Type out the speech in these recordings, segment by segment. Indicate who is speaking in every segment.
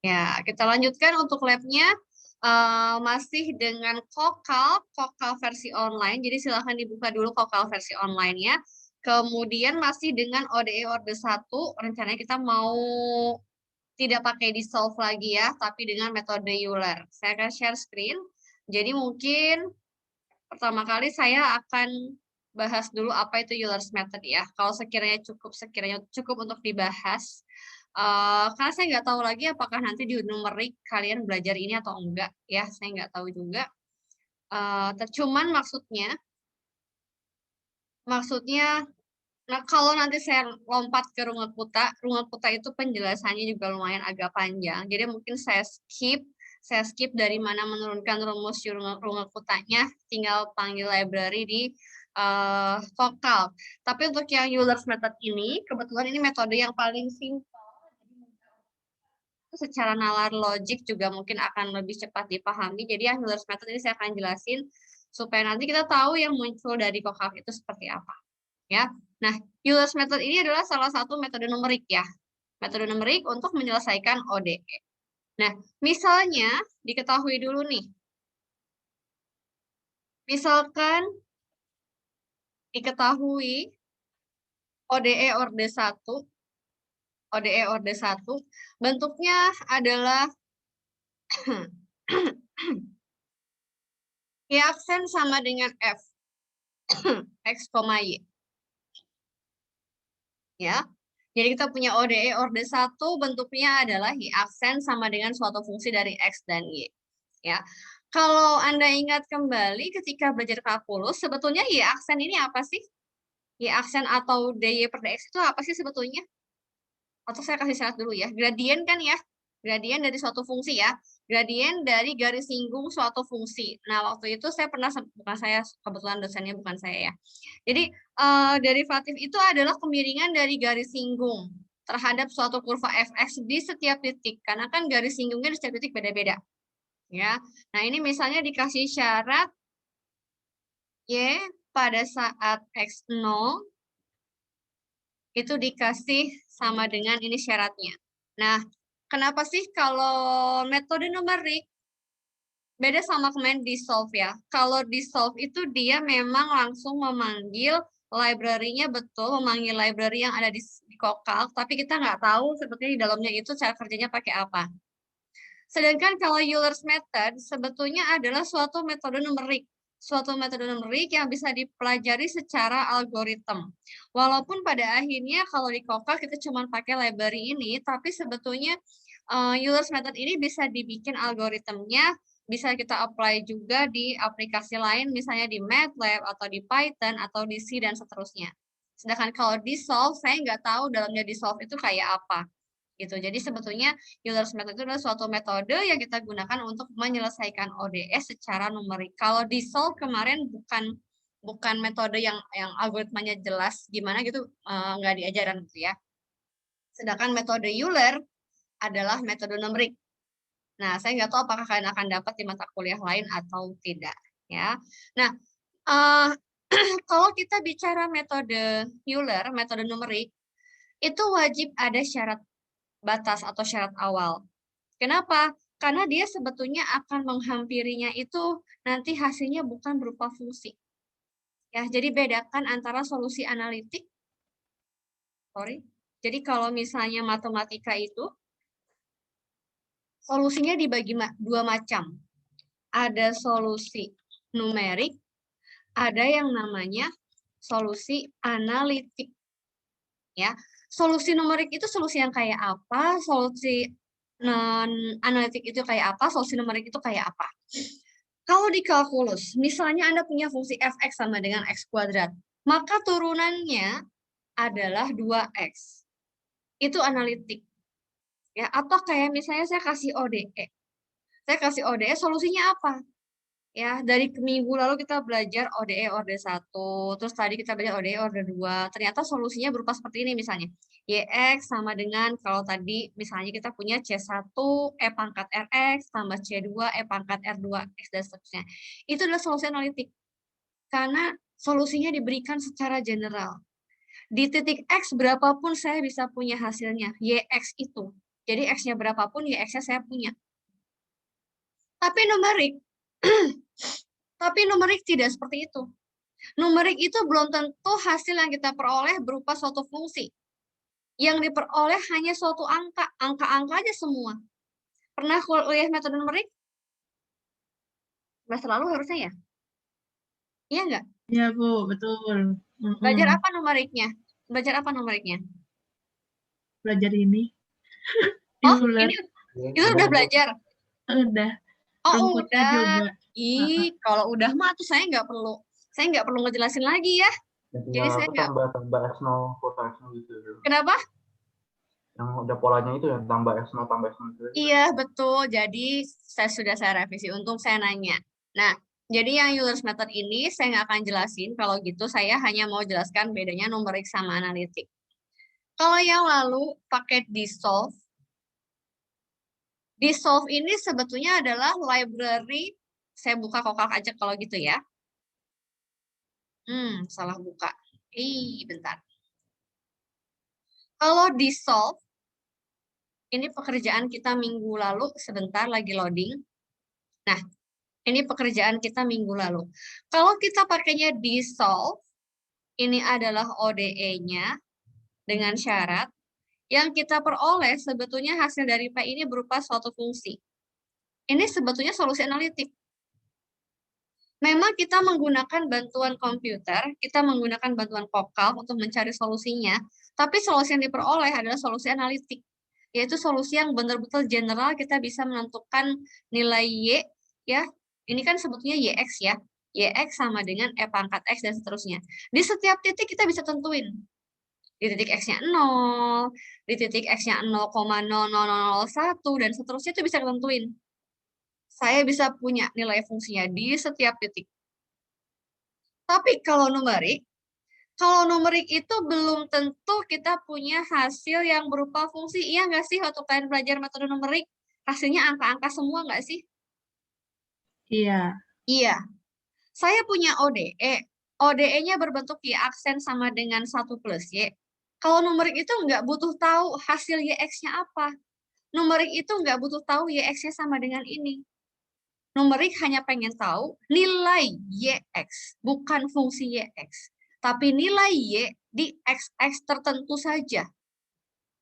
Speaker 1: Ya, kita lanjutkan untuk labnya masih dengan Kokal versi online. Jadi silahkan dibuka dulu Kokal versi online-nya. Kemudian masih dengan ODE Orde 1, rencananya kita mau tidak pakai dissolve lagi ya, tapi dengan metode Euler. Saya akan share screen. Jadi mungkin pertama kali saya akan bahas dulu apa itu Euler's method ya. Kalau sekiranya cukup untuk dibahas. Karena saya nggak tahu lagi apakah nanti di numerik kalian belajar ini atau enggak ya, saya nggak tahu juga. Cuman maksudnya, nah kalau nanti saya lompat ke Runge Kuta itu penjelasannya juga lumayan agak panjang. Jadi mungkin saya skip dari mana menurunkan rumus Runge Kutanya, tinggal panggil library di vokal. Tapi untuk yang Euler's method ini, kebetulan ini metode yang paling simpel. Secara nalar logik juga mungkin akan lebih cepat dipahami. Jadi yang Euler's method ini saya akan jelasin supaya nanti kita tahu yang muncul dari kokak itu seperti apa. Ya, nah Euler's method ini adalah salah satu metode numerik ya, metode numerik untuk menyelesaikan ODE. Nah, misalnya diketahui dulu nih, misalkan diketahui ODE orde 1, bentuknya adalah Y aksen sama dengan F, X, Y. Ya, jadi kita punya ODE orde 1, bentuknya adalah Y aksen sama dengan suatu fungsi dari X dan Y. Ya, kalau Anda ingat kembali ketika belajar kalkulus, sebetulnya Y aksen ini apa sih? Y aksen atau DY per DX itu apa sih sebetulnya? Atau saya kasih syarat dulu ya. Gradien kan ya? Gradien dari suatu fungsi ya. Gradien dari garis singgung suatu fungsi. Nah, waktu itu saya pernah, bukan saya, kebetulan dosennya bukan saya ya. Jadi, derivatif itu adalah kemiringan dari garis singgung terhadap suatu kurva fx di setiap titik. Karena kan garis singgungnya di setiap titik beda-beda. Ya. Nah, ini misalnya dikasih syarat Y pada saat X0 itu dikasih sama dengan ini syaratnya. Nah, kenapa sih kalau metode numerik beda sama kemarin dissolve ya? Kalau dissolve itu dia memang langsung memanggil library-nya betul, memanggil library yang ada di Kokal, tapi kita nggak tahu sebetulnya di dalamnya itu cara kerjanya pakai apa. Sedangkan kalau Euler's method sebetulnya adalah suatu metode numerik yang bisa dipelajari secara algoritma. Walaupun pada akhirnya kalau di Kokal kita cuma pakai library ini, tapi sebetulnya Euler's method ini bisa dibikin algoritmnya, bisa kita apply juga di aplikasi lain, misalnya di MATLAB atau di Python atau di C dan seterusnya. Sedangkan kalau di solve, saya nggak tahu dalamnya di solve itu kayak apa gitu. Jadi sebetulnya Euler's method itu adalah suatu metode yang kita gunakan untuk menyelesaikan ODS secara numerik. Kalau di solve kemarin bukan metode yang algoritmanya jelas gimana gitu, nggak diajaran gitu ya. Sedangkan metode Euler adalah metode numerik. Nah, saya nggak tahu apakah kalian akan dapat di mata kuliah lain atau tidak ya. Nah, kalau kita bicara metode Euler, metode numerik, itu wajib ada syarat batas atau syarat awal. Kenapa? Karena dia sebetulnya akan menghampirinya itu nanti hasilnya bukan berupa fungsi. Ya, jadi bedakan antara solusi analitik. Jadi kalau misalnya matematika itu solusinya dibagi dua macam. Ada solusi numerik, ada yang namanya solusi analitik. Ya, solusi numerik itu solusi yang kayak apa? Solusi analitik itu kayak apa, solusi numerik itu kayak apa. Kalau di kalkulus, misalnya Anda punya fungsi fx sama dengan x kuadrat, maka turunannya adalah 2x. Itu analitik. Ya, atau kayak misalnya saya kasih ODE. Saya kasih ODE, solusinya apa? Ya, dari minggu lalu kita belajar ODE orde 1, terus tadi kita belajar ODE orde 2. Ternyata solusinya berupa seperti ini misalnya. YX sama dengan kalau tadi misalnya kita punya C1 E pangkat RX tambah C2 E pangkat R2X dan seterusnya. Itu adalah solusi analitik. Karena solusinya diberikan secara general. Di titik X berapapun saya bisa punya hasilnya, YX itu. Jadi X-nya berapapun, ya X-nya saya punya. Tapi numerik, tapi numerik tidak seperti itu. Numerik itu belum tentu hasil yang kita peroleh berupa suatu fungsi. Yang diperoleh hanya suatu angka, angka-angka aja semua. Pernah kuliah metode numerik? Semester lalu harusnya ya? Iya nggak?
Speaker 2: Iya, Bu, betul.
Speaker 1: Belajar apa numeriknya? Belajar apa numeriknya?
Speaker 2: Belajar ini.
Speaker 1: Oh,
Speaker 2: Euler.
Speaker 1: ini itu udah belajar.
Speaker 2: Udah.
Speaker 1: Oh,
Speaker 2: Rumputnya
Speaker 1: udah.
Speaker 2: juga.
Speaker 1: Ih, kalau udah mah tuh saya nggak perlu. Saya nggak perlu ngejelasin lagi ya. Jadi saya nggak.
Speaker 3: tambah S0, kuota S0 gitu.
Speaker 1: Kenapa?
Speaker 3: Yang udah polanya itu ya, tambah S0 gitu.
Speaker 1: Iya, betul. Jadi saya revisi. Untung saya nanya. Nah, jadi yang Euler's method ini saya nggak akan jelasin. Kalau gitu saya hanya mau jelaskan bedanya numerik sama analitik. Kalau yang lalu pakai dissolve. Dissolve ini sebetulnya adalah library. Saya buka kokak aja kalau gitu ya. Salah buka. Bentar. Kalau dissolve, ini pekerjaan kita minggu lalu, sebentar lagi loading. Nah, ini pekerjaan kita minggu lalu. Kalau kita pakainya dissolve, ini adalah ODE-nya dengan syarat yang kita peroleh sebetulnya hasil dari P ini berupa suatu fungsi. Ini sebetulnya solusi analitik. Memang kita menggunakan bantuan komputer, kita menggunakan bantuan Kokal untuk mencari solusinya, tapi solusi yang diperoleh adalah solusi analitik, yaitu solusi yang benar-benar general, kita bisa menentukan nilai Y, ya, ini kan sebetulnya YX ya, YX sama dengan E pangkat X dan seterusnya. Di setiap titik kita bisa tentuin, di titik X-nya 0, di titik X-nya 0,00001, dan seterusnya itu bisa tentuin. Saya bisa punya nilai fungsinya di setiap titik. Tapi kalau numerik itu belum tentu kita punya hasil yang berupa fungsi. Iya nggak sih waktu kalian belajar metode numerik? Hasilnya angka-angka semua nggak sih?
Speaker 2: Iya.
Speaker 1: Iya. Saya punya ODE. ODE-nya berbentuk Y aksen sama dengan 1 plus Y. Kalau numerik itu nggak butuh tahu hasil YX-nya apa. Numerik itu nggak butuh tahu YX-nya sama dengan ini. Numerik hanya pengen tahu nilai YX, bukan fungsi YX. Tapi nilai Y di XX tertentu saja.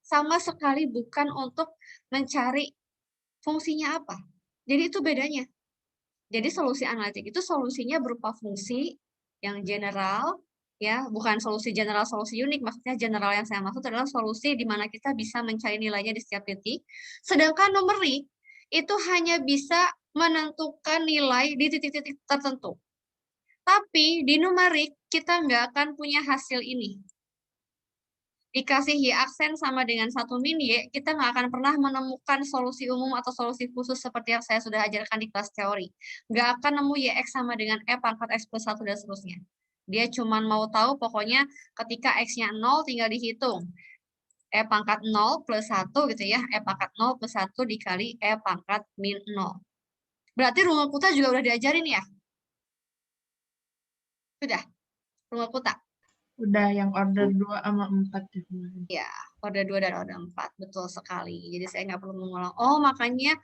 Speaker 1: Sama sekali bukan untuk mencari fungsinya apa. Jadi itu bedanya. Jadi solusi analitik itu solusinya berupa fungsi yang general, ya, bukan solusi general, solusi unik. Maksudnya general yang saya maksud adalah solusi di mana kita bisa mencari nilainya di setiap titik. Sedangkan numerik itu hanya bisa menentukan nilai di titik-titik tertentu. Tapi di numerik kita nggak akan punya hasil ini. Dikasih Y aksen sama dengan 1 min Y, kita nggak akan pernah menemukan solusi umum atau solusi khusus seperti yang saya sudah ajarkan di kelas teori. Nggak akan nemu YX sama dengan E pangkat X plus 1 dan seterusnya. Dia cuma mau tahu pokoknya ketika X-nya 0 tinggal dihitung. E pangkat 0 plus 1 gitu ya, E pangkat 0 plus 1 dikali E pangkat min 0. Berarti rumus kuta juga udah diajarin ya? Sudah, rumus kuta.
Speaker 2: Udah yang order 2 sama 4 ya kemarin.
Speaker 1: Ya, order 2 dan order 4, betul sekali. Jadi saya nggak perlu mengulang. Oh, makanya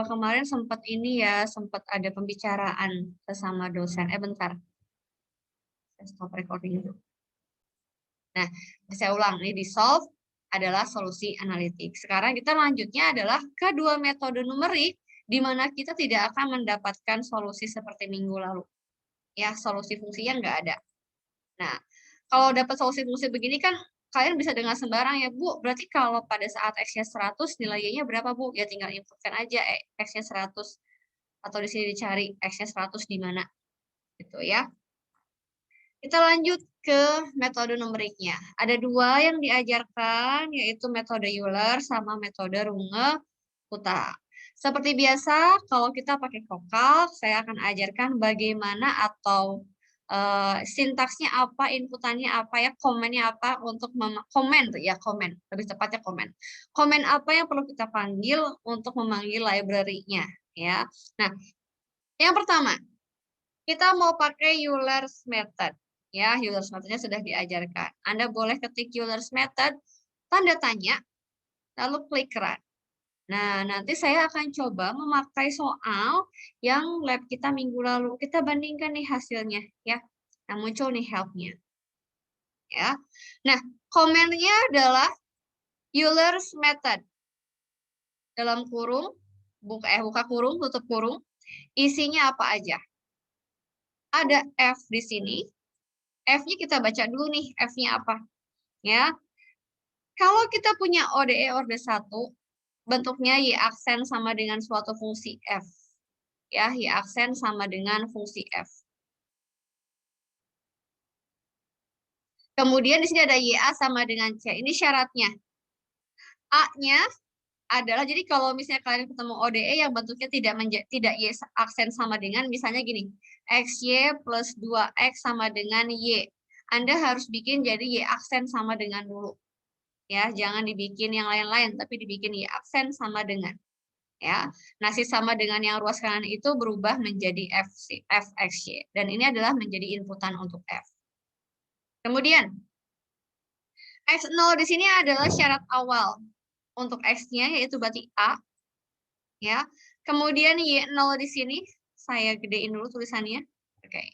Speaker 1: kemarin sempat ini ya, sempat ada pembicaraan bersama dosen. Bentar. Saya stop recording dulu. Nah, saya ulang. Ini di-solve adalah solusi analitik. Sekarang kita lanjutnya adalah kedua metode numerik, di mana kita tidak akan mendapatkan solusi seperti minggu lalu. Ya, solusi fungsinya nggak ada. Nah, kalau dapat solusi fungsi begini kan kalian bisa dengan sembarang ya, Bu. Berarti kalau pada saat X-nya 100, nilai Y-nya berapa, Bu? Ya tinggal inputkan aja X-nya 100. Atau di sini dicari X-nya 100 di mana. Gitu ya. Kita lanjut ke metode numeriknya. Ada dua yang diajarkan, yaitu metode Euler sama metode Runge-Kutta. Seperti biasa, kalau kita pakai Kokal, saya akan ajarkan bagaimana atau sintaksnya apa, inputannya apa ya, komennya apa untuk komen tuh ya, komen, lebih tepatnya komen. Komen apa yang perlu kita panggil untuk memanggil library-nya ya. Nah, yang pertama, kita mau pakai Euler's method. Ya, Euler's method-nya sudah diajarkan. Anda boleh ketik Euler's method, tanda tanya, lalu klik run. Nah, nanti saya akan coba memakai soal yang lab kita minggu lalu. Kita bandingkan nih hasilnya ya. Nah, muncul nih help-nya. Ya. Nah, komennya adalah Euler's method. Dalam kurung, buka kurung, tutup kurung. Isinya apa aja? Ada F di sini. F-nya kita baca dulu nih, F-nya apa? Ya. Kalau kita punya ODE orde 1, bentuknya Y aksen sama dengan suatu fungsi F. Ya, Y aksen sama dengan fungsi F. Kemudian di sini ada YA sama dengan C. Ini syaratnya. A-nya adalah, jadi kalau misalnya kalian ketemu ODE yang bentuknya tidak Y aksen sama dengan, misalnya gini, XY plus 2X sama dengan Y. Anda harus bikin jadi Y aksen sama dengan dulu. Ya, jangan dibikin yang lain-lain, tapi dibikin Y aksen sama dengan. Ya, nasi sama dengan yang ruas kanan itu berubah menjadi FXY. Dan ini adalah menjadi inputan untuk F. Kemudian, X0 di sini adalah syarat awal. Untuk X-nya yaitu berarti A. Ya. Kemudian Y0 di sini, saya gedein dulu tulisannya. Oke.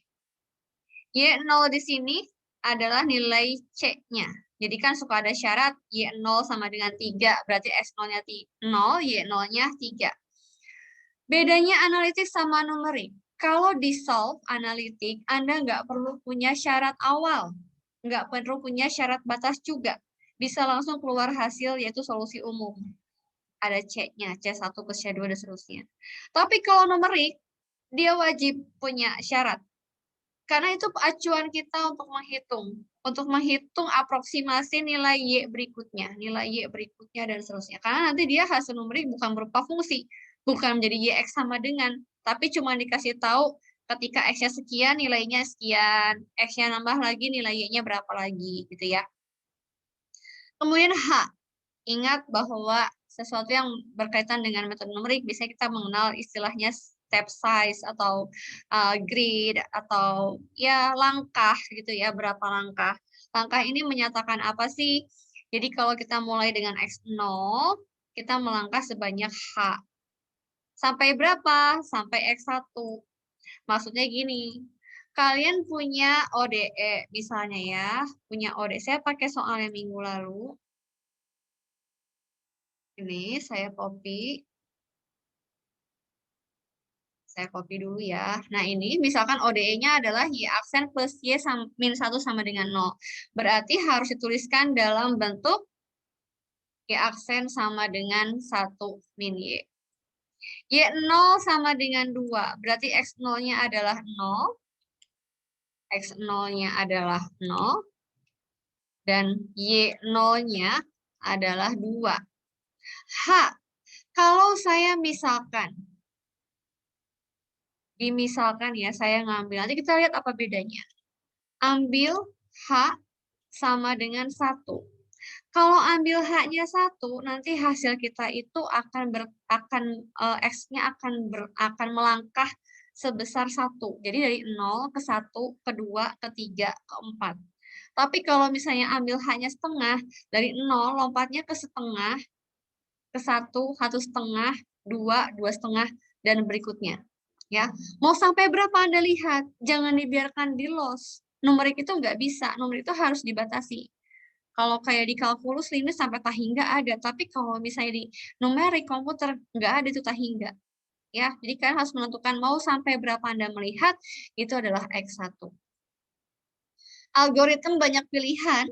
Speaker 1: Y0 di sini adalah nilai C-nya. Jadi kan suka ada syarat Y0 sama dengan 3, berarti X0-nya 0, Y0-nya 3. Bedanya analitik sama numerik. Kalau di solve analitik, Anda nggak perlu punya syarat awal. Nggak perlu punya syarat batas juga. Bisa langsung keluar hasil, yaitu solusi umum. Ada C-nya, C1 ke C2, dan seterusnya. Tapi kalau numerik, dia wajib punya syarat. Karena itu acuan kita untuk menghitung. Untuk menghitung aproksimasi nilai Y berikutnya. Nilai Y berikutnya, dan seterusnya. Karena nanti dia hasil numerik bukan berupa fungsi. Bukan menjadi YX sama dengan. Tapi cuma dikasih tahu ketika X-nya sekian, nilainya sekian. X-nya nambah lagi, nilai Y-nya berapa lagi. Gitu ya. Kemudian H. Ingat bahwa sesuatu yang berkaitan dengan metode numerik, biasanya kita mengenal istilahnya step size atau grid atau ya langkah gitu ya, berapa langkah. Langkah ini menyatakan apa sih? Jadi kalau kita mulai dengan X0, kita melangkah sebanyak H. Sampai berapa? Sampai X1. Maksudnya gini, kalian punya ODE misalnya ya, punya ODE. Saya pakai soal yang minggu lalu. Ini saya copy. Saya copy dulu ya. Nah ini misalkan ODE-nya adalah Y aksen plus Y min 1 sama dengan 0. Berarti harus dituliskan dalam bentuk Y aksen sama dengan 1 min Y. Y0 sama dengan 2. Berarti X0-nya adalah 0. X0-nya adalah 0. Dan Y0-nya adalah 2. H. Kalau saya misalkan dimisalkan ya, saya ngambil. Nanti kita lihat apa bedanya. Ambil H sama dengan 1. Kalau ambil H-nya 1, nanti hasil kita itu X-nya akan melangkah sebesar 1. Jadi dari 0 ke 1, ke 2, ke 3, ke 4. Tapi kalau misalnya ambil H-nya setengah, dari 0 lompatnya ke setengah, ke 1, 1,5, 2, 2,5, dan berikutnya. Ya, mau sampai berapa Anda lihat? Jangan dibiarkan di loss. Numerik itu nggak bisa, numerik itu harus dibatasi. Kalau kayak di kalkulus limit sampai tak hingga ada, tapi kalau misalnya di numerik komputer nggak ada itu tak hingga. Ya, jadi kalian harus menentukan mau sampai berapa Anda melihat, itu adalah X1. Algoritma banyak pilihan.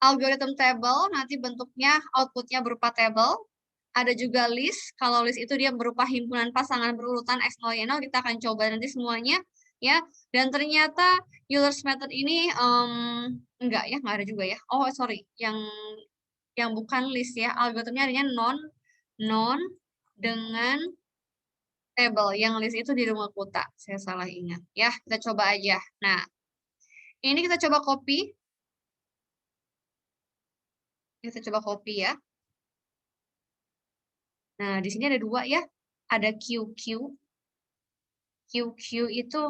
Speaker 1: Algoritma table nanti bentuknya outputnya berupa table. Ada juga list. Kalau list itu dia berupa himpunan pasangan berurutan X0, Y0. Kita akan coba nanti semuanya. Ya, dan ternyata Euler's method ini enggak ya, enggak ada juga ya. Oh, sorry. Yang bukan list ya. Algoritmnya adanya non dengan table. Yang list itu di rumah Kuta. Saya salah ingat. Ya, kita coba aja. Nah, ini kita coba copy. Kita coba copy ya. Nah, di sini ada 2 ya. Ada QQ. QQ itu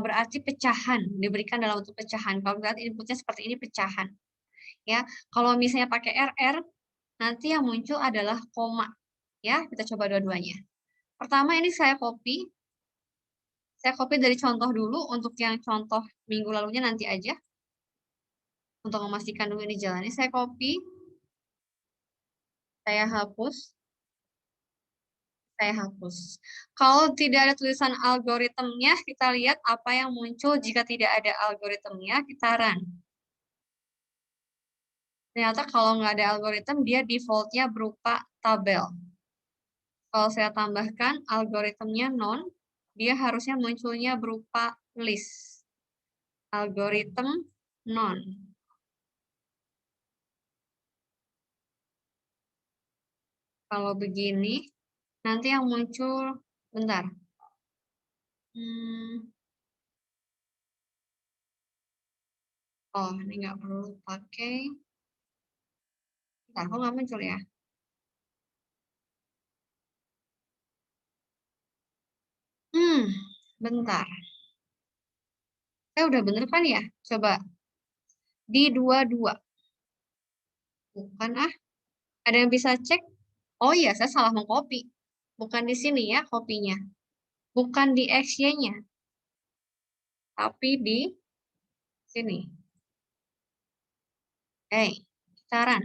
Speaker 1: berarti pecahan, diberikan dalam bentuk pecahan. Kalau lihat inputnya seperti ini pecahan. Ya, kalau misalnya pakai RR, nanti yang muncul adalah koma. Ya, kita coba dua-duanya. Pertama ini saya copy. Saya copy dari contoh dulu, untuk yang contoh minggu lalunya nanti aja. Untuk memastikan dulu ini jalannya, saya copy. Saya hapus. Saya hapus. Kalau tidak ada tulisan algoritmnya, kita lihat apa yang muncul jika tidak ada algoritmnya, kita run. Ternyata kalau nggak ada algoritma, dia defaultnya berupa tabel. Kalau saya tambahkan algoritmnya non, dia harusnya munculnya berupa list. Algoritm non. Kalau begini, nanti yang muncul, bentar. Oh, ini nggak perlu pakai. Bentar, kok nggak muncul ya? Bentar. Saya udah bener kan ya? Coba. Di 22. Bukan ah. Ada yang bisa cek? Oh iya, saya salah mengcopy. Bukan di sini ya kopinya. Bukan di XY-nya. Tapi di sini. Oke, kita run.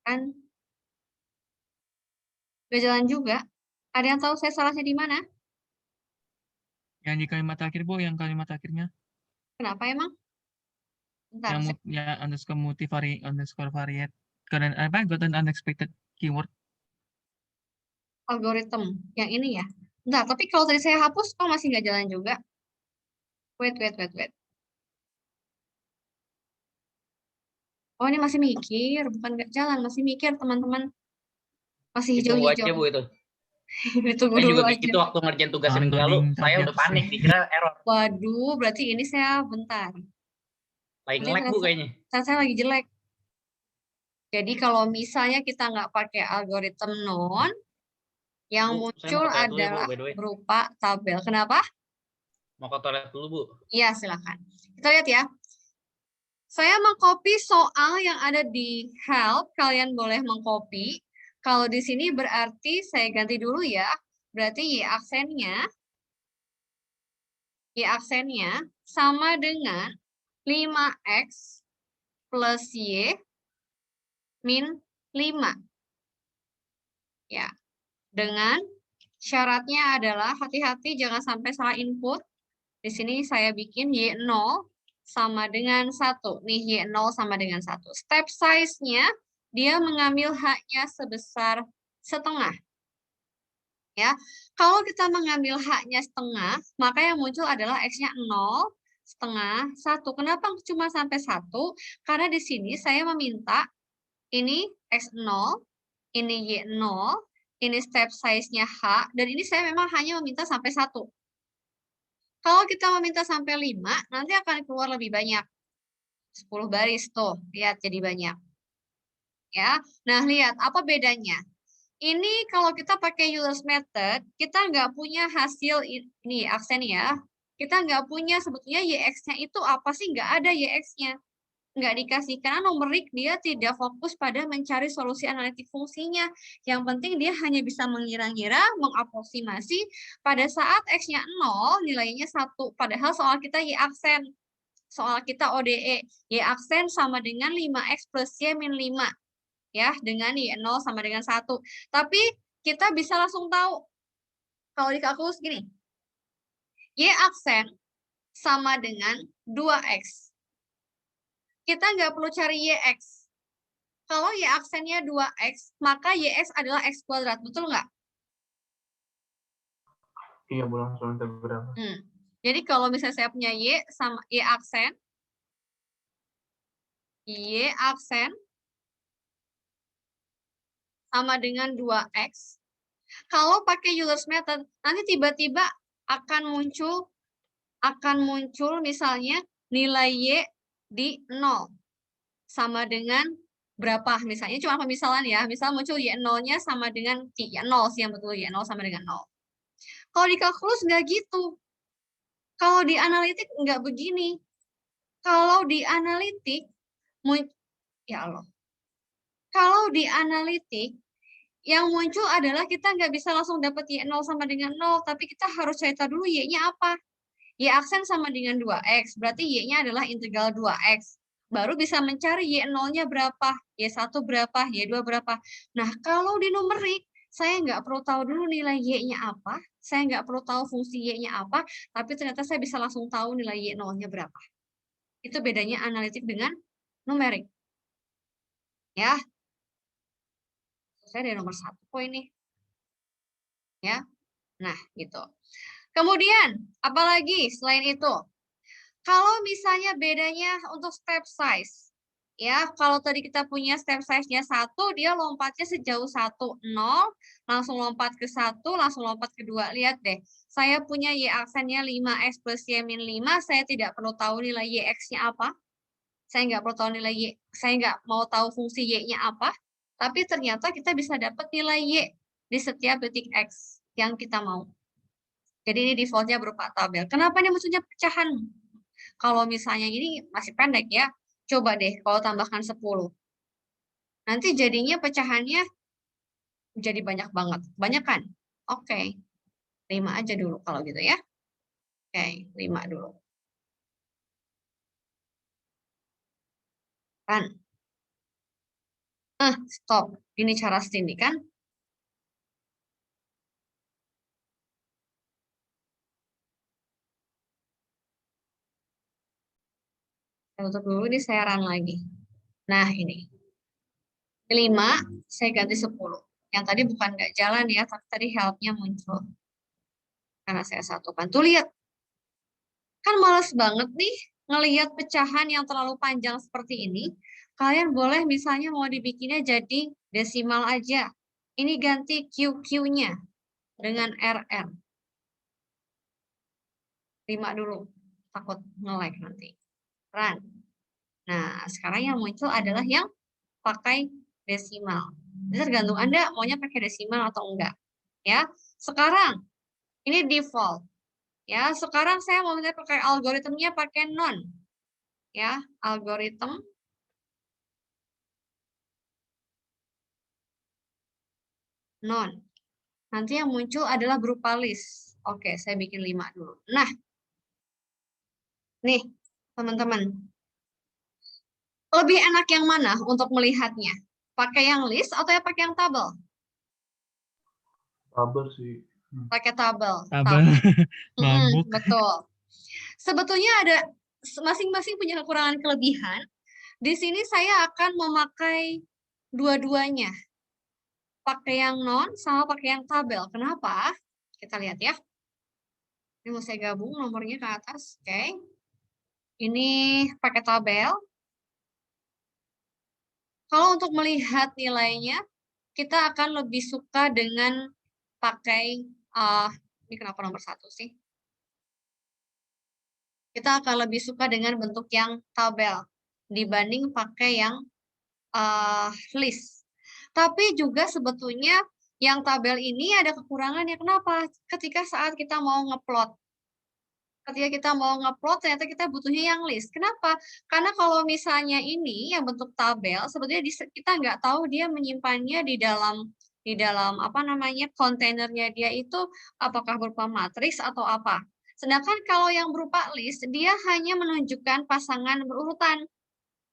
Speaker 1: Kan nggak jalan juga. Ada yang tahu saya salahnya di mana?
Speaker 4: Yang di kalimat akhir, Bu, yang kalimat akhirnya.
Speaker 1: Kenapa emang? Bentar,
Speaker 4: Yang underscore variate. Karena apa? Got an unexpected keyword.
Speaker 1: algoritma. Yang ini ya. Bentar, tapi kalau tadi saya hapus, kok masih nggak jalan juga? Wait. Oh, ini masih mikir. Bukan nggak jalan, masih mikir, teman-teman. Masih
Speaker 5: Ditunggu
Speaker 1: hijau-hijau.
Speaker 5: aja Bu itu.
Speaker 1: Ditunggu
Speaker 5: Saya
Speaker 1: dulu
Speaker 5: juga
Speaker 1: aja.
Speaker 5: gitu waktu ngerjain tugas minggu lalu, saya udah panik, dikira error.
Speaker 1: Waduh, berarti ini saya bentar.
Speaker 5: Lagi nge-lag Bu kayaknya.
Speaker 1: Saya lagi jelek. Jadi kalau misalnya kita nggak pakai algoritma non, yang
Speaker 5: Bu, saya
Speaker 1: muncul
Speaker 5: mau ke toilet dulu ya, Bu,
Speaker 1: adalah
Speaker 5: by the way.
Speaker 1: berupa tabel. Kenapa?
Speaker 5: Mau ke toilet dulu Bu.
Speaker 1: Iya, silakan. Kita lihat ya. Saya mengcopy soal yang ada di help, kalian boleh mengcopy. Kalau di sini berarti saya ganti dulu ya. Berarti Y aksennya sama dengan 5X plus Y min 5. Ya. Dengan syaratnya adalah hati-hati jangan sampai salah input. Di sini saya bikin Y0 sama dengan 1. Nih, Y0 sama dengan 1. Step size-nya, dia mengambil H-nya sebesar setengah. Ya, kalau kita mengambil H-nya setengah, maka yang muncul adalah X-nya 0, setengah, 1. Kenapa cuma sampai 1? Karena di sini saya meminta ini X0, ini Y0, ini step size-nya H, dan ini saya memang hanya meminta sampai 1. Kalau kita meminta sampai 5, nanti akan keluar lebih banyak. 10 baris tuh, lihat jadi banyak. Ya, nah lihat apa bedanya. Ini kalau kita pakai Euler's method, kita nggak punya hasil ini aksen ya. Kita nggak punya sebetulnya YX-nya itu apa sih? Nggak ada YX-nya. Nggak dikasih, karena numerik dia tidak fokus pada mencari solusi analitik fungsinya. Yang penting dia hanya bisa mengira-ngira, mengaproksimasi pada saat X-nya 0, nilainya 1. Padahal soal kita Y aksen. Soal kita ODE. Y aksen sama dengan 5X plus Y min 5. Ya, dengan Y0 sama dengan 1. Tapi kita bisa langsung tahu. Kalau di kalkulus gini. Y aksen sama dengan 2X. Kita nggak perlu cari YX. Kalau Y aksennya 2X, maka YX adalah X kuadrat. Betul nggak?
Speaker 3: Iya, Bu, langsung berapa?
Speaker 1: Jadi kalau misalnya saya punya Y sama Y aksen sama dengan 2X. Kalau pakai Euler's method, nanti tiba-tiba akan muncul misalnya nilai Y di 0. Sama dengan berapa? Misalnya cuma pemisalan ya. Misal muncul Y0-nya sama dengan Y0 sih yang betul. Y0 sama dengan 0. Kalau di kalkulus nggak gitu. Kalau di analitik nggak begini. Kalau di analitik, ya Allah. Kalau di analitik, yang muncul adalah kita nggak bisa langsung dapat Y0 sama dengan 0, tapi kita harus cari tahu dulu Y-nya apa. Y aksen sama dengan 2X, berarti Y-nya adalah integral 2X. Baru bisa mencari Y0-nya berapa, Y1 berapa, Y2 berapa. Nah, kalau di numerik, saya nggak perlu tahu dulu nilai Y-nya apa, saya nggak perlu tahu fungsi Y-nya apa, tapi ternyata saya bisa langsung tahu nilai Y0-nya berapa. Itu bedanya analitik dengan numerik. Ya, saya dari nomor 1 kok ini. Ya, nah gitu. Kemudian, apalagi selain itu? Kalau misalnya bedanya untuk step size, ya, kalau tadi kita punya step size-nya 1, dia lompatnya sejauh 1, 0, langsung lompat ke 1, langsung lompat ke 2. Lihat deh, saya punya Y aksennya 5X plus Y min 5, saya tidak perlu tahu nilai YX-nya apa. Saya nggak perlu tahu nilai Y, saya nggak mau tahu fungsi Y-nya apa, tapi ternyata kita bisa dapat nilai Y di setiap detik X yang kita mau. Jadi ini defaultnya berupa tabel. Kenapa ini maksudnya pecahan? Kalau misalnya ini masih pendek ya, coba deh kalau tambahkan 10. Nanti jadinya pecahannya jadi banyak banget. Banyak kan? Oke. 5 aja dulu kalau gitu ya. Oke, 5 dulu. Kan? Stop. Ini cara sini kan? Saya tutup dulu, ini saya run lagi. Nah, ini. 5, saya ganti 10. Yang tadi bukan nggak jalan ya, tapi tadi help-nya muncul. Karena saya satukan. Tuh lihat. Kan males banget nih ngelihat pecahan yang terlalu panjang seperti ini. Kalian boleh misalnya mau dibikinnya jadi desimal aja. Ini ganti QQ-nya dengan RR. 5 dulu. Takut nge-lag nanti. Run. Nah, sekarang yang muncul adalah yang pakai desimal. Jadi tergantung Anda maunya pakai desimal atau enggak. Ya. Sekarang ini default. Ya, sekarang saya mau minta pakai algoritmnya pakai non. Ya, algoritma non. Nanti yang muncul adalah berupa list. Oke, saya bikin 5 dulu. Nah, nih teman-teman. Lebih enak yang mana untuk melihatnya? Pakai yang list atau ya pakai yang tabel?
Speaker 3: Tabel sih.
Speaker 1: Pakai tabel.
Speaker 4: Tabel. Mabuk.
Speaker 1: Betul. Sebetulnya ada masing-masing punya kekurangan kelebihan. Di sini saya akan memakai dua-duanya. Pakai yang non sama pakai yang tabel. Kenapa? Kita lihat ya. Ini mau saya gabung nomornya ke atas. Oke. Ini pakai tabel. Kalau untuk melihat nilainya, kita akan lebih suka dengan pakai, ini kenapa nomor 1 sih? Kita akan lebih suka dengan bentuk yang tabel dibanding pakai yang list. Tapi juga sebetulnya yang tabel ini ada kekurangannya. Kenapa? Ketika saat kita mau ngeplot. Ketika kita mau ngeplot, ternyata kita butuhnya yang list. Kenapa? Karena kalau misalnya ini yang bentuk tabel, sebetulnya kita nggak tahu dia menyimpannya di dalam apa namanya kontainernya dia itu apakah berupa matriks atau apa. Sedangkan kalau yang berupa list, dia hanya menunjukkan pasangan berurutan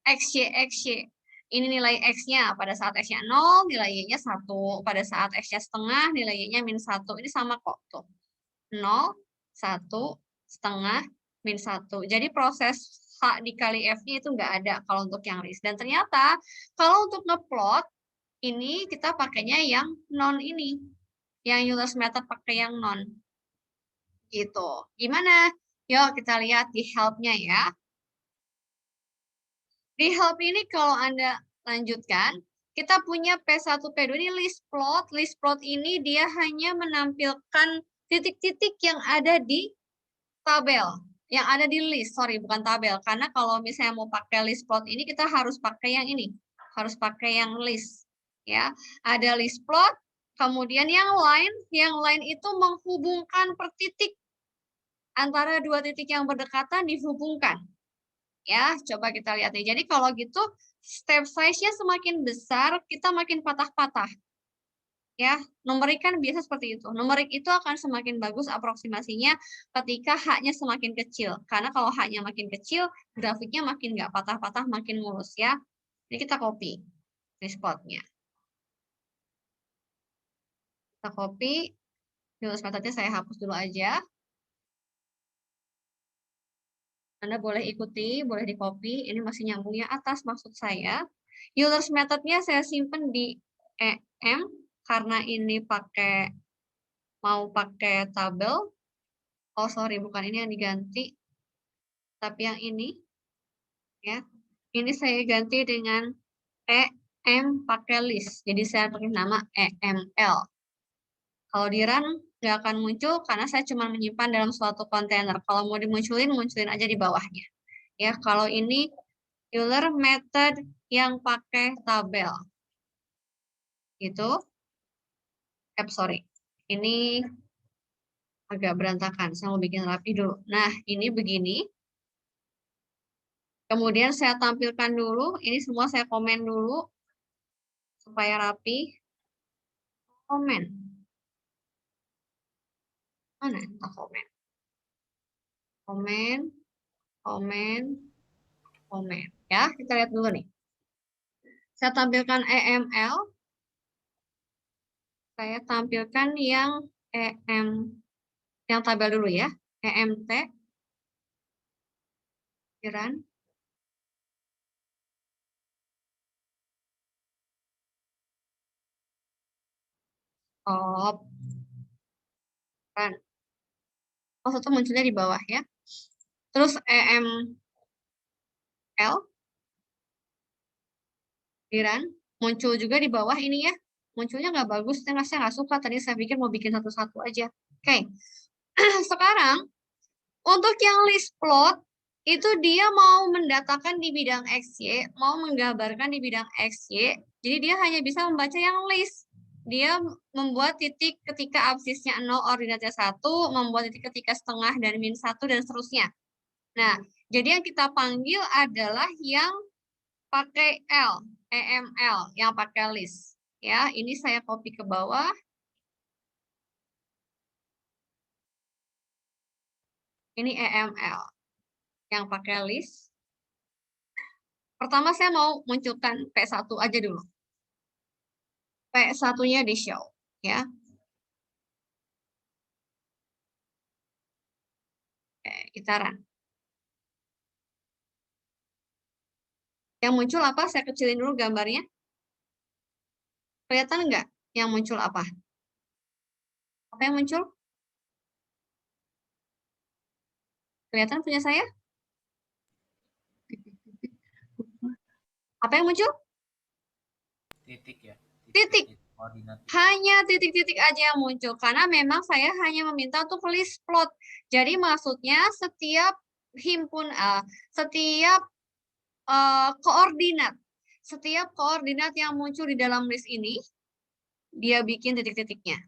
Speaker 1: XY, XY. Ini nilai X-nya pada saat X-nya 0, nilai Y-nya 1. Pada saat X-nya setengah, nilai Y-nya min 1. Ini sama kok. Tuh. 0, 1, setengah, min 1. Jadi proses H dikali F-nya itu nggak ada kalau untuk yang list. Dan ternyata kalau untuk ngeplot, ini kita pakainya yang non ini. Yang Euler's method pakai yang non. Gitu. Gimana? Yuk kita lihat di help-nya ya. Di help ini kalau Anda lanjutkan, kita punya P1, P2 ini list plot. List plot ini dia hanya menampilkan titik-titik yang ada di tabel. Yang ada di list, sorry bukan tabel. Karena kalau misalnya mau pakai list plot ini, kita harus pakai yang ini. Harus pakai yang list. Ya, ada list plot, kemudian yang lain itu menghubungkan per titik. Antara dua titik yang berdekatan dihubungkan. Ya, coba kita lihat nih. Jadi kalau gitu step size-nya semakin besar, kita makin patah-patah. Ya, numerik kan biasa seperti itu. Numerik itu akan semakin bagus aproksimasinya ketika H-nya semakin kecil. Karena kalau H-nya makin kecil, grafiknya makin nggak patah-patah, makin mulus ya. Jadi kita copy this plot-nya. Kita copy, Euler's methodnya saya hapus dulu aja. Anda boleh ikuti, boleh di-copy. Ini masih nyambungnya atas maksud saya. Euler's methodnya saya simpen di EM karena ini mau pakai tabel. Oh sorry, bukan ini yang diganti, tapi yang ini ya. Ini saya ganti dengan EM pakai list. Jadi saya pakai nama EML. Kalau di run nggak akan muncul karena saya cuma menyimpan dalam suatu kontainer. Kalau mau dimunculin, munculin aja di bawahnya. Ya, kalau ini Euler method yang pakai tabel. Itu. Sorry. Ini agak berantakan. Saya mau bikin rapi dulu. Nah, ini begini. Kemudian saya tampilkan dulu. Ini semua saya komen dulu. Supaya rapi. Komen. Mana entah komen. Komen. Komen. Komen. Ya, kita lihat dulu nih. Saya tampilkan EML. Saya tampilkan yang yang tabel dulu ya. EMT. Run. Stop. Run. Maksudnya munculnya di bawah ya. Terus EML. Di run. Muncul juga di bawah ini ya. Munculnya nggak bagus, saya nggak suka. Tadi saya pikir mau bikin satu-satu aja. Oke. Sekarang, untuk yang list plot, itu dia mau mendatakan di bidang XY, mau menggambarkan di bidang XY, jadi dia hanya bisa membaca yang list. Dia membuat titik ketika absisnya 0, ordinatnya 1, membuat titik ketika setengah dan min 1, dan seterusnya. Nah, jadi yang kita panggil adalah yang pakai L, EML, yang pakai list. Ya, ini saya copy ke bawah. Ini EML yang pakai list. Pertama saya mau munculkan P1 aja dulu. P1-nya di show, ya. Oke, kita run. Yang muncul apa? Saya kecilin dulu gambarnya. Kelihatan nggak yang muncul apa? Apa yang muncul? Kelihatan punya saya? Apa yang muncul?
Speaker 5: Titik ya.
Speaker 1: Titik.
Speaker 5: Koordinat.
Speaker 1: Hanya titik-titik aja yang muncul. Karena memang saya hanya meminta untuk list plot. Jadi maksudnya setiap setiap koordinat yang muncul di dalam list ini, dia bikin titik-titiknya.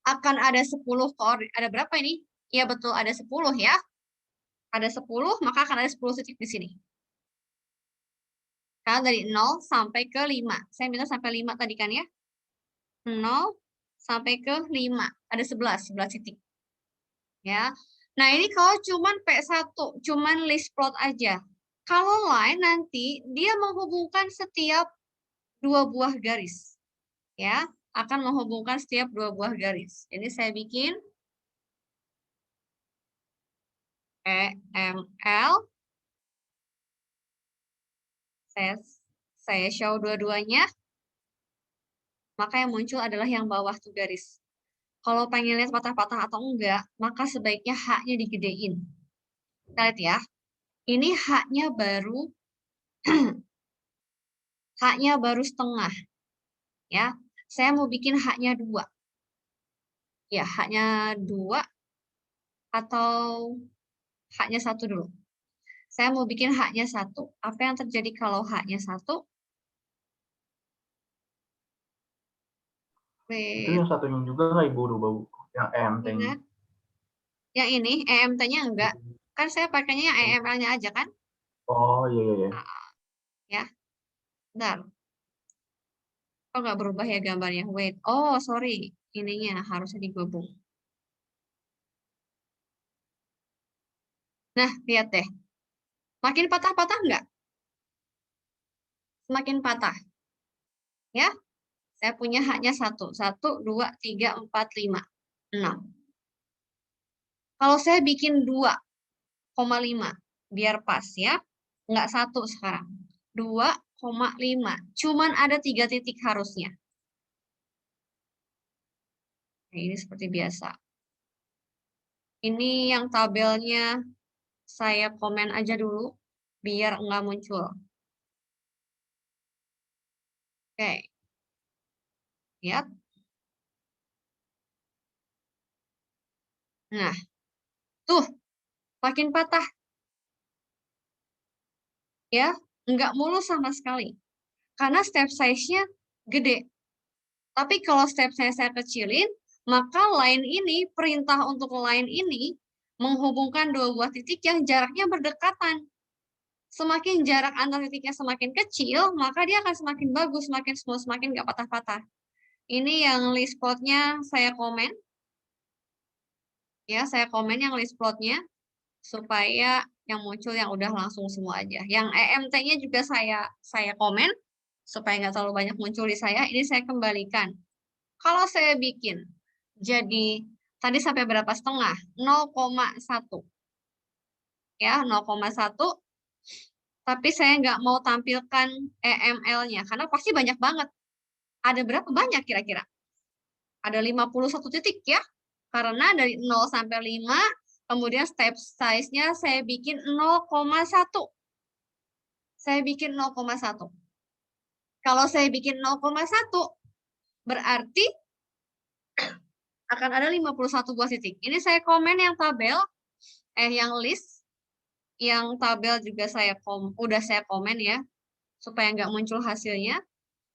Speaker 1: Akan ada 10 koordinat. Ada berapa ini? Ya betul, ada 10 ya. Ada 10, maka akan ada 10 titik di sini. Karena dari 0 sampai ke 5. Saya minta sampai 5 tadi kan ya. 0 sampai ke 5. Ada 11 titik. Ya. Nah, ini kalau cuman P1, cuman list plot aja. Kalau line nanti dia menghubungkan setiap 2 buah garis. Ya, akan menghubungkan setiap 2 buah garis. Ini saya bikin EML. Saya show dua-duanya. Maka yang muncul adalah yang bawah tuh garis. Kalau pengen lihat patah-patah atau enggak, maka sebaiknya H-nya digedein. Kita lihat ya. Ini H-nya baru H-nya baru setengah. Ya. Saya mau bikin H-nya 2. Ya, H-nya 2 atau H-nya 1 dulu. Saya mau bikin H-nya 1. Apa yang terjadi kalau H-nya 1?
Speaker 3: Itu yang satunya juga nggak Ibu rubah buku? Yang EMT-nya.
Speaker 1: Yang ini EMT-nya enggak. Kan saya pakainya yang EML-nya aja kan?
Speaker 3: Oh, Oh iya iya iya.
Speaker 1: Ya, bentar. Kok nggak berubah ya gambarnya? Wait, oh sorry, ininya harusnya digabung. Nah, lihat deh. Makin patah-patah nggak? Semakin patah. Ya, saya punya haknya 1. 1, 2, 3, 4, 5, 6. Kalau saya bikin 2,5, biar pas ya. Nggak 1 sekarang. 2,5. Cuman ada 3 titik harusnya. Nah, ini seperti biasa. Ini yang tabelnya saya komen aja dulu, biar nggak muncul. Oke. Lihat. Nah, tuh, makin patah. Ya, nggak mulus sama sekali. Karena step size-nya gede. Tapi kalau step size saya kecilin, maka line ini, perintah untuk line ini, menghubungkan dua buah titik yang jaraknya berdekatan. Semakin jarak antar titiknya semakin kecil, maka dia akan semakin bagus, semakin smooth, semakin nggak patah-patah. Ini yang list plotnya saya komen. Ya, saya komen yang list plotnya supaya yang muncul yang udah langsung semua aja. Yang EMT-nya juga saya komen supaya nggak terlalu banyak muncul di saya. Ini saya kembalikan. Kalau saya bikin jadi tadi sampai berapa setengah? 0,1. Ya, 0,1. Tapi saya nggak mau tampilkan EML-nya karena pasti banyak banget. Ada berapa banyak kira-kira? Ada 51 titik ya. Karena dari 0 sampai 5, kemudian step size-nya saya bikin 0,1. Saya bikin 0,1. Kalau saya bikin 0,1, berarti akan ada 51 buah titik. Ini saya komen yang tabel, yang list, yang tabel juga udah saya komen ya, supaya nggak muncul hasilnya.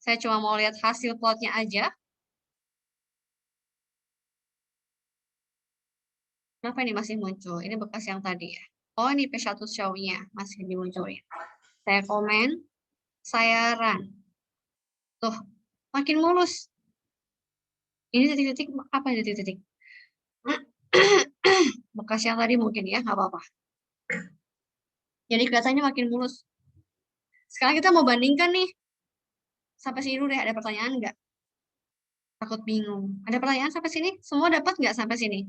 Speaker 1: Saya cuma mau lihat hasil plotnya aja. Kenapa ini masih muncul? Ini bekas yang tadi ya. Oh, ini P1 show-nya masih dimunculin. Saya komen, saya run. Tuh, makin mulus. Ini titik-titik, apa ini titik-titik? Bekas yang tadi mungkin ya, nggak apa-apa. Jadi kelihatannya makin mulus. Sekarang kita mau bandingkan nih. Sampai sini dulu deh, ada pertanyaan nggak? Takut bingung. Ada pertanyaan sampai sini? Semua dapat nggak sampai sini?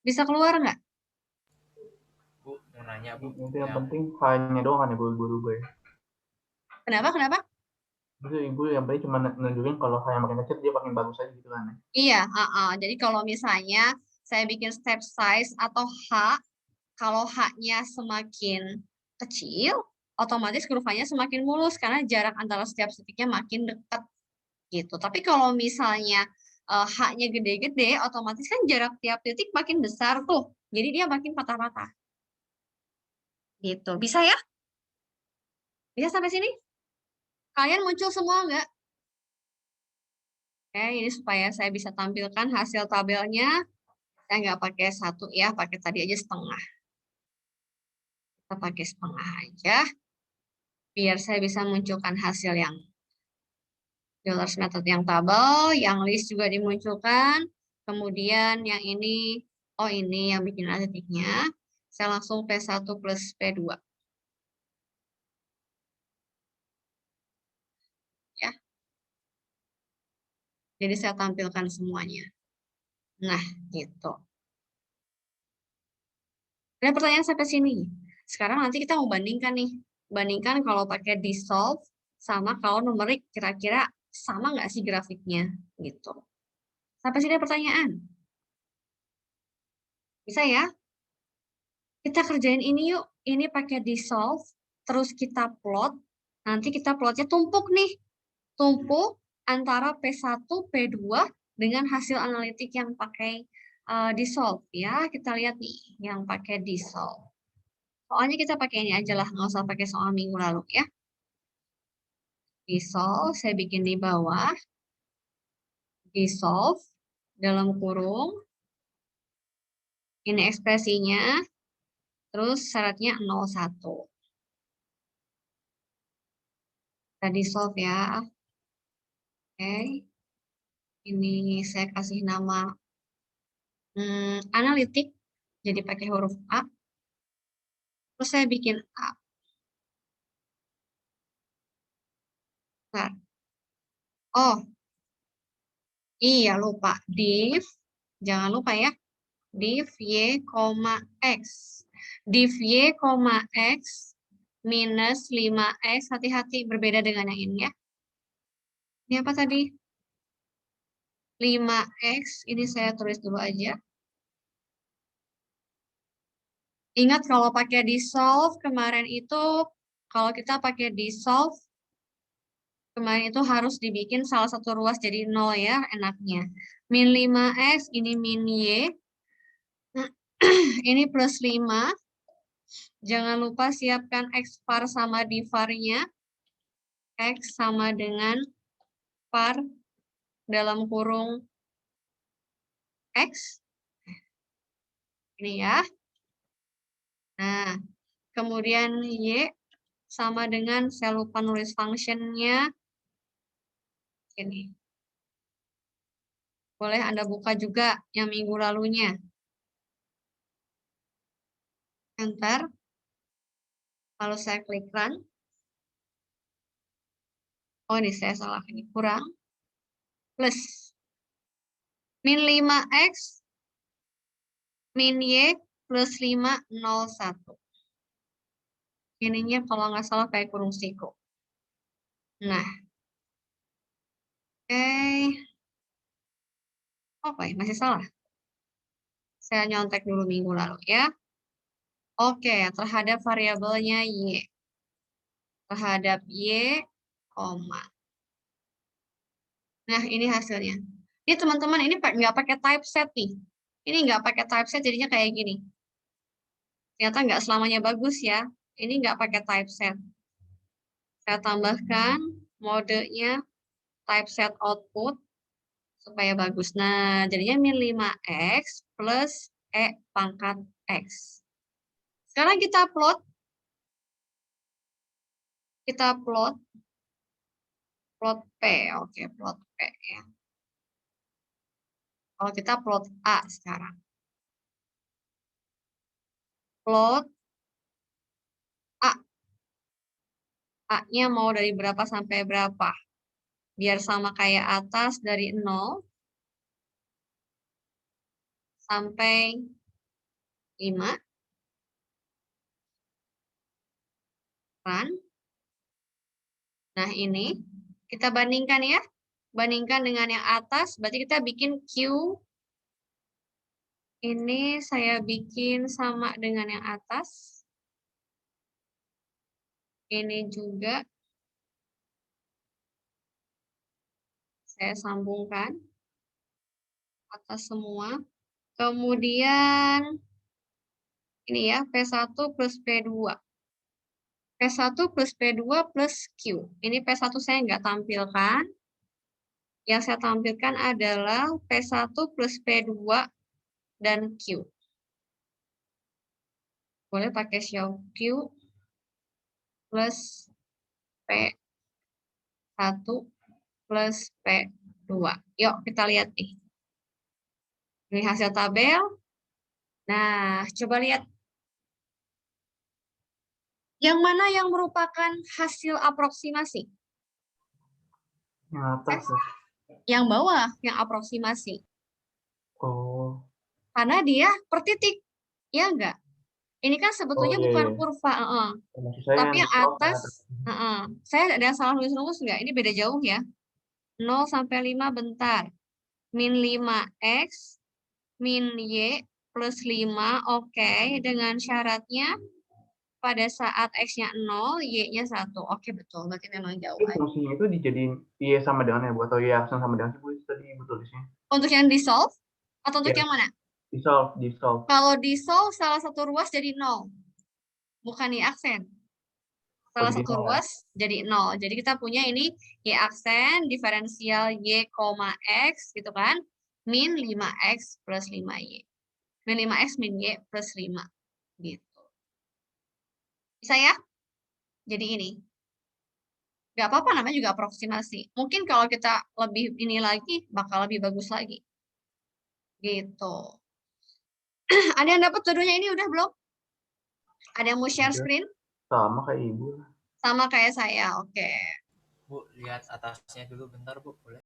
Speaker 1: Bisa keluar nggak?
Speaker 5: Bu, mau nanya Bu.
Speaker 3: Itu yang penting hanya doang kan ya ibu ya.
Speaker 1: Kenapa?
Speaker 3: Terus ibu yang penting cuma nunjukin kalau hanya makin kecil dia makin bagus aja gitu kan ya.
Speaker 1: Iya, jadi kalau misalnya saya bikin step size atau H, kalau H-nya semakin kecil, otomatis kurvanya semakin mulus karena jarak antara setiap titiknya makin dekat gitu. Tapi kalau misalnya H-nya gede-gede, otomatis kan jarak tiap titik makin besar tuh. Jadi dia makin patah-patah. Gitu. Bisa ya? Bisa sampai sini? Kalian muncul semua nggak? Oke, ini supaya saya bisa tampilkan hasil tabelnya. Saya nggak pakai 1 ya, pakai tadi aja setengah. Kita pakai setengah aja, biar saya bisa munculkan hasil yang Euler's method yang tabel, yang list juga dimunculkan. Kemudian yang ini, oh ini yang bikin ada titiknya. Saya langsung P1 plus P2. Ya. Jadi saya tampilkan semuanya. Nah, gitu. Ada pertanyaan sampai sini. Sekarang nanti kita mau bandingkan nih. Bandingkan kalau pakai dissolve sama kalau numerik kira-kira sama nggak sih grafiknya gitu. Sampai sini ada pertanyaan. Bisa ya? Kita kerjain ini yuk. Ini pakai dissolve, terus kita plot. Nanti kita plotnya tumpuk nih. Tumpuk antara P1, P2 dengan hasil analitik yang pakai dissolve ya. Kita lihat nih yang pakai dissolve. Soalnya kita pakai ini aja lah, nggak usah pakai soal minggu lalu ya. Dissolve, saya bikin di bawah. Dissolve, dalam kurung. Ini ekspresinya. Terus syaratnya 01. Kita di solve ya. Oke. Ini saya kasih nama analitik. Jadi pakai huruf A. Terus saya bikin A. Bentar. Oh, iya lupa. Div, jangan lupa ya. Div Y, X. Div Y, X minus 5X. Hati-hati berbeda dengan yang ini ya. Ini apa tadi? 5X. Ini saya tulis dulu aja. Ingat kalau pakai dissolve kemarin itu, kalau kita pakai dissolve, kemarin itu harus dibikin salah satu ruas jadi 0 ya, enaknya. Min 5X, ini min Y. Ini plus 5. Jangan lupa siapkan X var sama divarnya. X sama dengan var dalam kurung X. Ini ya. Nah, kemudian Y sama dengan, saya lupa nulis functionnya. Ini. Boleh Anda buka juga yang minggu lalunya. Enter. Lalu saya klik run. Oh, ini saya salah. Ini kurang. Plus. Min 5X. Min Y plus 5, 0, 1. Ininya kalau nggak salah kayak kurung siku. Nah. Oke. Apa ya? Masih salah. Saya nyontek dulu minggu lalu ya. Oke, terhadap variabelnya Y. Terhadap Y, koma. Nah, ini hasilnya. Ini teman-teman, ini nggak pakai typeset nih. Ini nggak pakai typeset, jadinya kayak gini. Ternyata nggak selamanya bagus ya. Ini nggak pakai typeset. Saya tambahkan modenya typeset output supaya bagus. Nah, jadinya min 5X plus E pangkat X. Sekarang kita plot. Kita plot P. Oke, plot P ya. Kalau kita plot A sekarang. Plot A. A-nya mau dari berapa sampai berapa? Biar sama kayak atas, dari 0 sampai 5. Run. Nah, ini kita bandingkan ya. Bandingkan dengan yang atas, berarti kita bikin Q. Ini saya bikin sama dengan yang atas. Ini juga saya sambungkan atas semua. Kemudian ini ya, P1 plus P2. P1 plus P2 plus Q. Ini P1 saya nggak tampilkan. Yang saya tampilkan adalah P1 plus P2 dan Q. Boleh pakai show Q plus P1 plus P2. Yuk kita lihat nih. Ini hasil tabel. Nah, coba lihat. Yang mana yang merupakan hasil aproksimasi?
Speaker 3: Yang atas ya.
Speaker 1: Yang bawah, yang aproksimasi.
Speaker 3: Oh.
Speaker 1: Karena dia per titik. Ya enggak? Ini kan sebetulnya
Speaker 3: Oh, iya,
Speaker 1: bukan
Speaker 3: iya.
Speaker 1: kurva.
Speaker 3: Maksud saya
Speaker 1: Tapi yang
Speaker 3: soal
Speaker 1: atas, saya ada yang salah nulis rumus enggak? Ini beda jauh ya. 0 sampai 5 bentar. Min 5X, min Y plus 5, oke. Dengan syaratnya pada saat X-nya 0, Y-nya 1. Oke, betul. Berarti memang jauh.
Speaker 3: itu fungsinya itu dijadiin Y sama dengan ya, Bu? Atau Y aksen sama dengan sih, Bu? Tadi Ibu tulisnya.
Speaker 1: Untuk yang dissolve? Atau untuk
Speaker 3: Ya.
Speaker 1: yang mana?
Speaker 3: Dissolve.
Speaker 1: Kalau dissolve, salah satu ruas jadi 0. Bukan Y aksen. Salah
Speaker 3: jadi
Speaker 1: satu
Speaker 3: 0 ya?
Speaker 1: ruas jadi 0. Jadi kita punya ini Y aksen, diferensial Y, X gitu kan. Min 5X plus 5Y. Min 5X min Y plus 5. Gitu. Bisa ya? Jadi ini. Nggak apa-apa, namanya juga aproksimasi. Mungkin kalau kita lebih ini lagi, bakal lebih bagus lagi. Gitu. Ada yang dapat judulnya ini udah belum? Ada yang mau share
Speaker 3: Udah.
Speaker 1: screen?
Speaker 3: Sama kayak ibu lah.
Speaker 1: Sama kayak saya, oke.
Speaker 5: Bu, lihat atasnya dulu bentar, Bu. Boleh?